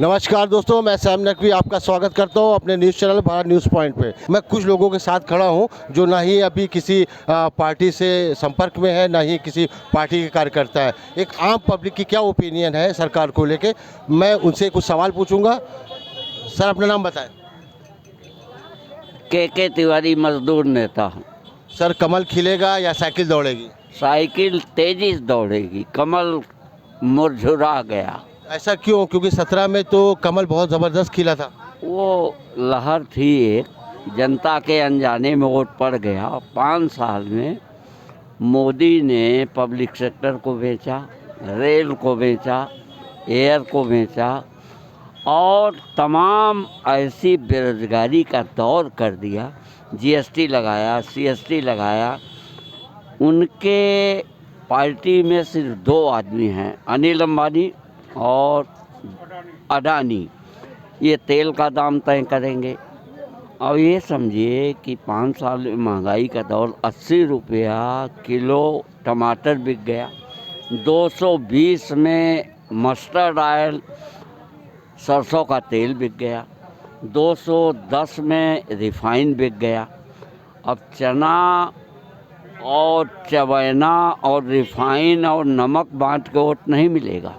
नमस्कार दोस्तों, मैं सैम नकवी आपका स्वागत करता हूं अपने news channel Bharat news point पे। मैं कुछ लोगों के साथ खड़ा हूं जो ना ही अभी किसी पार्टी से संपर्क में है, ना ही किसी पार्टी के कार्यकर्ता है। एक आम पब्लिक की क्या ओपिनियन है सरकार को लेके, मैं उनसे कुछ सवाल पूछूंगा। सर, अपना नाम बताएं। के तिवारी, मजदूर नेता हूँ। सर, कमल खिलेगा या साइकिल दौड़ेगी? साइकिल तेजी से दौड़ेगी, कमल मुरझुरा गया। ऐसा क्यों? क्योंकि 17 में तो कमल बहुत ज़बरदस्त खिला था। वो लहर थी एक, जनता के अनजाने में वोट पड़ गया। 5 साल में मोदी ने पब्लिक सेक्टर को बेचा, रेल को बेचा, एयर को बेचा और तमाम ऐसी बेरोजगारी का दौर कर दिया। जीएसटी लगाया, सीएसटी लगाया। उनके पार्टी में सिर्फ 2 आदमी हैं, अनिल अंबानी और अडानी। ये तेल का दाम तय करेंगे। अब ये समझिए कि 5 साल में महंगाई का दौर, 80 रुपया किलो टमाटर बिक गया, 220 में मस्टर्ड ऑयल सरसों का तेल बिक गया, 210 में रिफाइन बिक गया। अब चना और चवैना और रिफाइन और नमक बांट के वोट नहीं मिलेगा।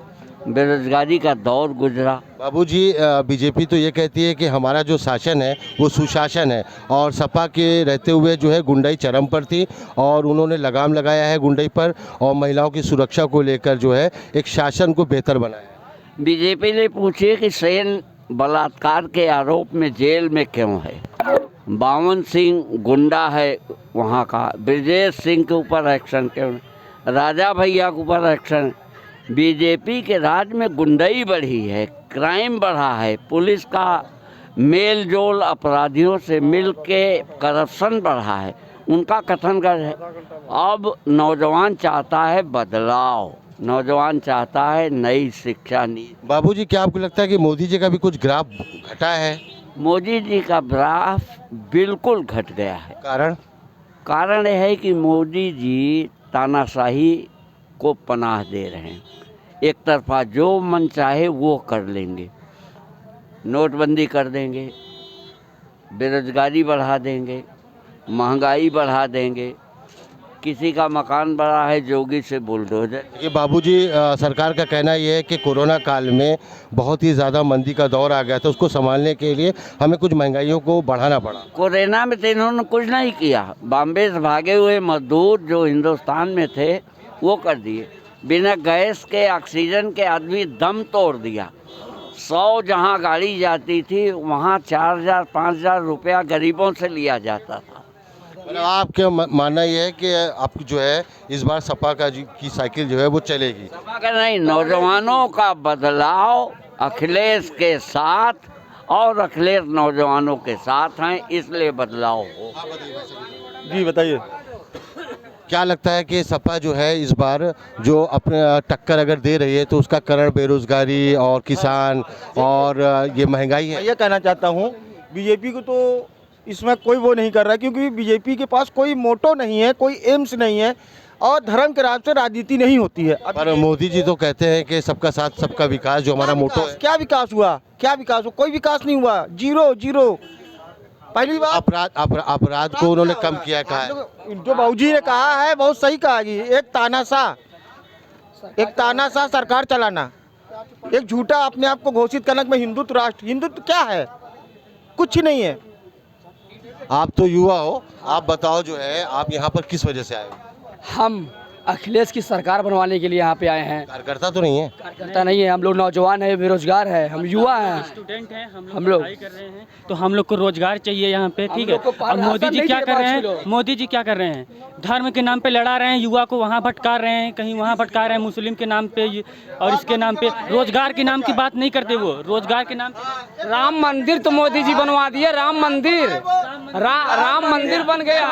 बेरोजगारी का दौर गुजरा। बाबूजी, बीजेपी तो ये कहती है कि हमारा जो शासन है वो सुशासन है, और सपा के रहते हुए जो है गुंडाई चरम पर थी और उन्होंने लगाम लगाया है गुंडाई पर, और महिलाओं की सुरक्षा को लेकर जो है एक शासन को बेहतर बनाया। बीजेपी ने पूछे कि सेन बलात्कार के आरोप में जेल में क्यों है। 52 सिंह गुंडा है वहाँ का, ब्रजेश सिंह के ऊपर एक्शन क्यों नहीं, राजा भैया के ऊपर एक्शन। बीजेपी के राज में गुंडाई बढ़ी है, क्राइम बढ़ा है, पुलिस का मेल जोल अपराधियों से मिल के करप्शन बढ़ा है। उनका कथन कर है। अब नौजवान चाहता है बदलाव, नौजवान चाहता है नई शिक्षा नीति। बाबूजी, क्या आपको लगता है कि मोदी जी का भी कुछ ग्राफ घटा है? मोदी जी का ग्राफ बिल्कुल घट गया है। कारण यह है कि मोदी जी तानाशाही को पनाह दे रहे हैं। एक तरफा जो मन चाहे वो कर लेंगे, नोटबंदी कर देंगे, बेरोजगारी बढ़ा देंगे, महंगाई बढ़ा देंगे। किसी का मकान बड़ा है, जोगी से बुलडोजर। ये बाबूजी, सरकार का कहना ये है कि कोरोना काल में बहुत ही ज़्यादा मंदी का दौर आ गया था, उसको संभालने के लिए हमें कुछ महंगाइयों को बढ़ाना पड़ा। कोरोना में तो इन्होंने कुछ नहीं किया। बॉम्बे से भागे हुए मजदूर जो हिंदुस्तान में थे वो कर दिए। बिना गैस के, ऑक्सीजन के आदमी दम तोड़ दिया। 100 जहाँ गाड़ी जाती थी वहाँ 4000 5000 रुपया गरीबों से लिया जाता था। मतलब आपका मानना ये है कि आप जो है इस बार सपा की साइकिल जो है वो चलेगी? सपा का नहीं, नौजवानों का बदलाव अखिलेश के साथ, और अखिलेश नौजवानों के साथ हैं, इसलिए बदलाव हो। जी बताइए। क्या लगता है कि सपा जो है इस बार जो अपने टक्कर अगर दे रही है तो उसका कारण बेरोजगारी और किसान और ये महंगाई मैं है? ये कहना चाहता हूँ, बीजेपी को तो इसमें कोई वो नहीं कर रहा, क्योंकि बीजेपी के पास कोई मोटो नहीं है, कोई एम्स नहीं है, और धर्म के राज से राजनीति नहीं होती है। पर मोदी जी तो कहते हैं कि सबका साथ सबका विकास जो हमारा मोटो है। क्या विकास हुआ? क्या विकास हुआ? कोई विकास नहीं हुआ। Zero zero. पहली बात, अपराध को उन्होंने कम किया, कहा है। जो बाबूजी ने कहा है बहुत सही कहा कि एक तानाशाह सरकार चलाना, एक झूठा अपने आप को घोषित करना कि मैं हिंदुत्व राष्ट्र। हिंदुत्व क्या है? कुछ ही नहीं है। आप तो युवा हो, आप बताओ जो है आप यहाँ पर किस वजह से आए हो? हम अखिलेश की सरकार बनवाने के लिए यहाँ पे आए हैं। कार्यकर्ता तो नहीं है? कार्यकर्ता नहीं है, हम लोग नौजवान हैं, बेरोजगार हैं, हम युवा हैं, स्टूडेंट हैं, हम लोग पढ़ाई कर रहे हैं, तो हम लोग को रोजगार चाहिए यहाँ पे, ठीक है। और मोदी जी क्या कर रहे हैं? मोदी जी क्या कर रहे हैं? धर्म के नाम पे लड़ा रहे हैं, युवा को वहाँ भटका रहे हैं, कहीं वहाँ भटका रहे हैं, मुस्लिम के नाम पे और इसके नाम पे। रोजगार के नाम की बात नहीं करते वो। रोजगार के नाम, राम मंदिर तो मोदी जी बनवा दिए। राम मंदिर, राम मंदिर बन गया।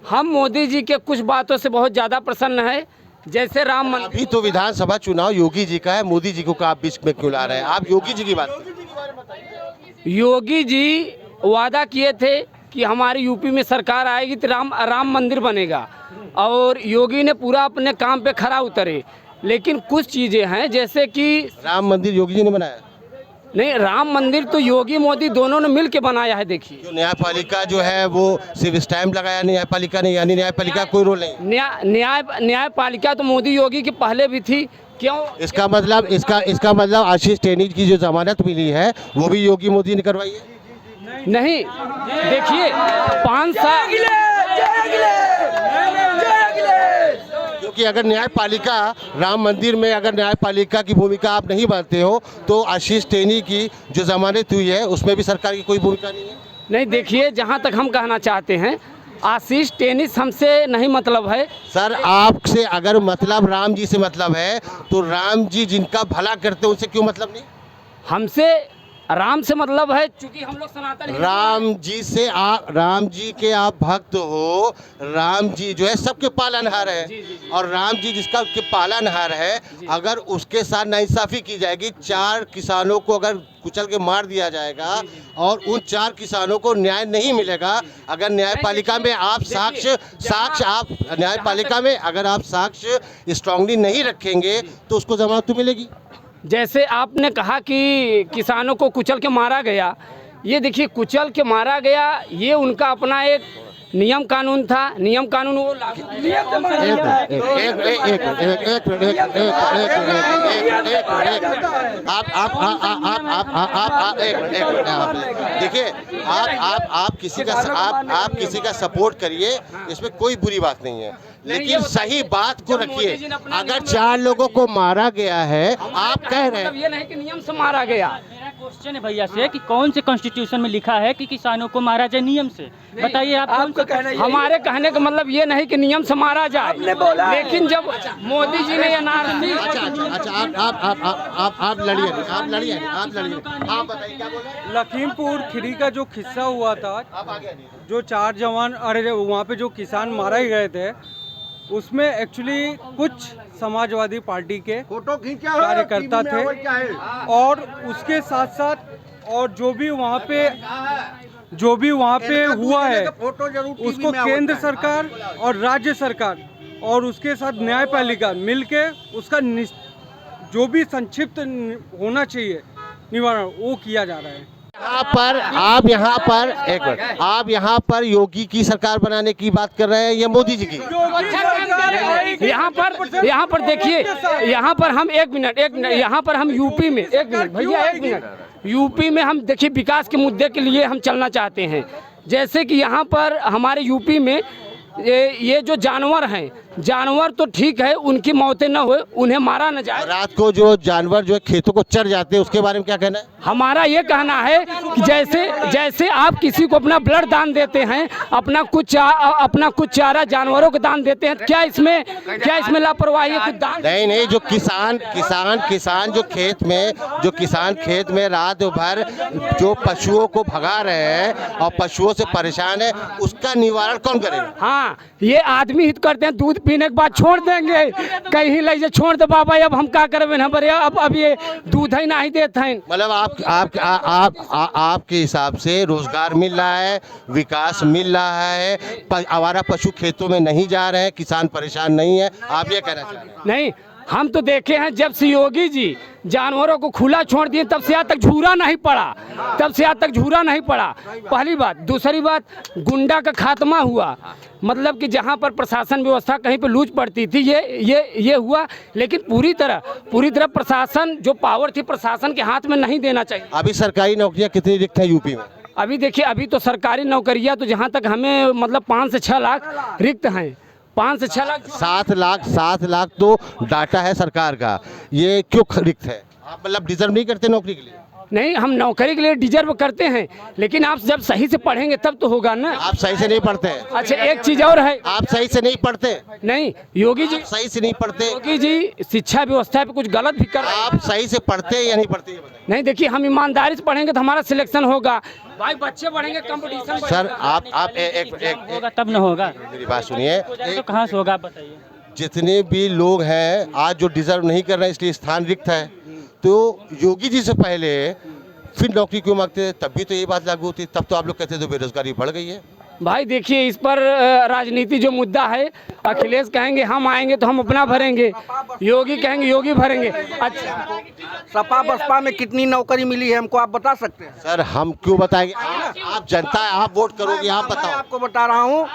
हम मोदी जी के कुछ बातों से बहुत ज्यादा प्रसन्न है, जैसे राम मंदिर। अभी तो विधानसभा चुनाव योगी जी का है, मोदी जी को आप बीच में क्यों ला रहे हैं? आप योगी जी की बात करें। योगी जी वादा किए थे कि हमारी यूपी में सरकार आएगी तो राम मंदिर बनेगा और योगी ने पूरा अपने काम पे खरा उतरे। लेकिन कुछ चीज़ें हैं जैसे कि राम मंदिर योगी जी ने बनाया, नहीं, राम मंदिर तो योगी मोदी दोनों ने मिल के बनाया है। देखिए जो न्यायपालिका जो है वो सिर्फ स्टैम्प लगाया न्यायपालिका ने, यानी न्यायपालिका का कोई रोल नहीं। न्यायपालिका तो मोदी योगी के पहले भी थी। क्यों? इसका मतलब आशीष टेनी की जो जमानत मिली है वो भी योगी मोदी ने करवाई है। नहीं, देखिए 5 साल, क्योंकि अगर न्यायपालिका राम मंदिर में अगर न्यायपालिका की भूमिका आप नहीं मानते हो तो आशीष टेनी की जो जमानत हुई है उसमें भी सरकार की कोई भूमिका नहीं है। नहीं, देखिए जहाँ तक हम कहना चाहते हैं आशीष टेनिस हमसे नहीं मतलब है। सर आपसे अगर मतलब राम जी से मतलब है तो राम जी जिनका भला करते हैं उनसे क्यों मतलब नहीं? हमसे राम से मतलब है क्योंकि हम लोग सनातन राम जी के आप भक्त हो। राम जी जो है सबके पालनहार है और राम जी जिसका के पालनहार है, अगर उसके साथ नाइंसाफ़ी की जाएगी, 4 किसानों को अगर कुचल के मार दिया जाएगा और उन 4 किसानों को न्याय नहीं मिलेगा, अगर न्यायपालिका में आप साक्ष्य स्ट्रांगली नहीं रखेंगे तो उसको जमानत तो मिलेगी। जैसे आपने कहा कि किसानों को कुचल के मारा गया, ये देखिए कुचल के मारा गया ये उनका अपना एक नियम कानून था। नियम कानून वो देखिए आप किसी का सपोर्ट करिए, इसमें कोई बुरी बात नहीं है, लेकिन सही बात को रखिए। अगर 4 लोगों को मारा गया है, आप कह रहे हैं ये नहीं कि नियम से मारा गया। मेरा क्वेश्चन है भैया से कि कौन से कॉन्स्टिट्यूशन में लिखा है कि किसानों को मारा जाए नियम से? बताइए आप। हमारे कहने का मतलब ये नहीं कि नियम से मारा जाए, लेकिन जब मोदी जी ने एनआरसी आप लड़िए। हाँ बताइए क्या बोले। लखीमपुर खीरी का जो किस्सा हुआ था, जो 4 जवान वहाँ पे जो किसान मारे गए थे, उसमें एक्चुअली कुछ समाजवादी पार्टी के कार्यकर्ता थे और उसके साथ साथ और जो भी वहाँ पे हुआ है उसको केंद्र सरकार और राज्य सरकार और उसके साथ न्यायपालिका मिलके उसका जो भी संक्षिप्त होना चाहिए निवारण वो किया जा रहा है। आप यहाँ पर योगी की सरकार बनाने की बात कर रहे हैं या मोदी जी की? यहाँ पर देखिए, यहाँ पर हम एक मिनट यहाँ पर हम यूपी में एक मिनट यूपी में हम देखिए विकास के मुद्दे के लिए हम चलना चाहते हैं। जैसे कि यहाँ पर हमारे यूपी में ये जो जानवर हैं, जानवर तो ठीक है उनकी मौतें न हो, उन्हें मारा न जाए। रात को जो जानवर जो है खेतों को चर जाते हैं उसके बारे में क्या कहना है? हमारा ये कहना है कि जैसे आप किसी को अपना ब्लड दान देते हैं, अपना कुछ चारा जानवरों को दान देते हैं, क्या इसमें लापरवाही है? कुछ दान नहीं, जो किसान जो किसान खेत में रात भर जो पशुओं को भगा रहे हैं और पशुओं से परेशान है, उसका निवारण कौन करेगा? हाँ, ये आदमी हित करते हैं, दूध पीने के बाद छोड़ देंगे, कहीं ले छोड़ दे बाबा, अब हम क्या करें ना बड़े, अब ये दूध ही नहीं देते हैं। मतलब आपके हिसाब से रोजगार मिल रहा है, विकास मिल रहा है, आवारा पशु खेतों में नहीं जा रहे हैं, किसान परेशान नहीं है, आप ये कहना चाह रहे हैं? नहीं, हम तो देखे हैं जब से योगी जी जानवरों को खुला छोड़ दिए तब से आज तक झूरा नहीं पड़ा। पहली बात। दूसरी बात, गुंडा का खात्मा हुआ, मतलब कि जहां पर प्रशासन व्यवस्था कहीं पर लूज पड़ती थी ये हुआ, लेकिन पूरी तरह प्रशासन जो पावर थी प्रशासन के हाथ में नहीं देना चाहिए। अभी सरकारी नौकरियां कितनी रिक्त है यूपी में? अभी देखिए, अभी तो सरकारी नौकरियां तो जहाँ तक हमें मतलब 5 से 6 लाख रिक्त हैं। 5 से 6 लाख 7 लाख तो डाटा है सरकार का, ये क्यों रिक्त है? आप मतलब डिजर्व नहीं करते नौकरी के लिए? नहीं, हम नौकरी के लिए डिजर्व करते हैं, लेकिन आप जब सही से पढ़ेंगे तब तो होगा ना। आप सही से नहीं पढ़ते हैं। अच्छा, एक चीज और है, आप सही से नहीं पढ़ते? नहीं, योगी जी सही से नहीं पढ़ते। योगी जी शिक्षा व्यवस्था पे कुछ गलत भी कर रहे हैं। आप सही से पढ़ते हैं या नहीं पढ़ते? नहीं, देखिए हम ईमानदारी से पढ़ेंगे तो हमारा सिलेक्शन होगा। भाई बच्चे पढ़ेंगे, कंपटीशन। सर आप एक होगा तब न होगा। मेरी बात सुनिए, तो कहाँ से होगा आप बताइए। जितने भी लोग हैं आज जो डिजर्व नहीं कर रहे हैं इसलिए स्थान रिक्त है, तो योगी जी से पहले फिर नौकरी क्यों मांगते थे? तब भी तो ये बात लागू होती, तब तो आप लोग कहते थे बेरोजगारी बढ़ गई है। भाई देखिए, इस पर राजनीति जो मुद्दा है, अखिलेश कहेंगे हम आएंगे तो हम अपना भरेंगे, योगी कहेंगे योगी भरेंगे। अच्छा, सपा बसपा में कितनी नौकरी मिली है हमको आप बता सकते हैं? सर हम क्यों बताएंगे, आप जनता है, आप वोट करोगे, आप मैं बताओ। आपको बता रहा हूँ,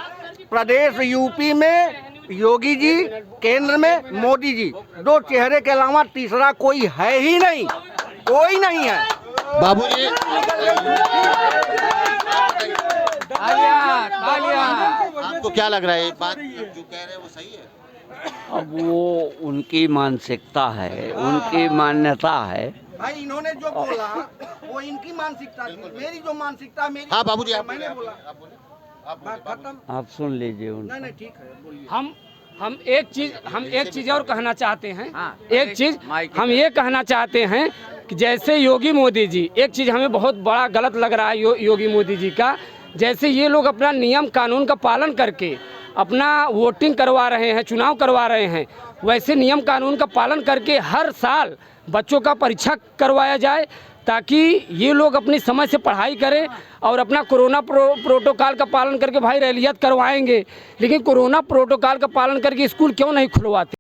प्रदेश यूपी में योगी जी, केंद्र में मोदी जी, दो चेहरे के अलावा तीसरा कोई है ही नहीं, कोई नहीं है। बाबूजी आपको क्या लग रहा है, ये बात जो कह रहे हैं वो सही है? अब वो उनकी मानसिकता है, उनकी मान्यता है। भाई इन्होंने जो बोला वो इनकी मानसिकता थी, मेरी जो मानसिकता मेरी। हाँ बाबूजी, आप मैंने बोला खत्म। आप सुन लीजिए उनको। नहीं नहीं ठीक है, बोलिए। हम एक चीज़ और कहना चाहते हैं। एक चीज़ हम ये कहना चाहते हैं कि जैसे योगी मोदी जी, एक चीज़ हमें बहुत बड़ा गलत लग रहा है योगी मोदी जी का, जैसे ये लोग अपना नियम कानून का पालन करके अपना वोटिंग करवा रहे हैं, चुनाव करवा रहे हैं, वैसे नियम कानून का पालन करके हर साल बच्चों का परीक्षा करवाया जाए, ताकि ये लोग अपनी समय से पढ़ाई करें और अपना कोरोना प्रोटोकॉल का पालन करके भाई रैलियत करवाएंगे, लेकिन कोरोना प्रोटोकॉल का पालन करके स्कूल क्यों नहीं खुलवाते?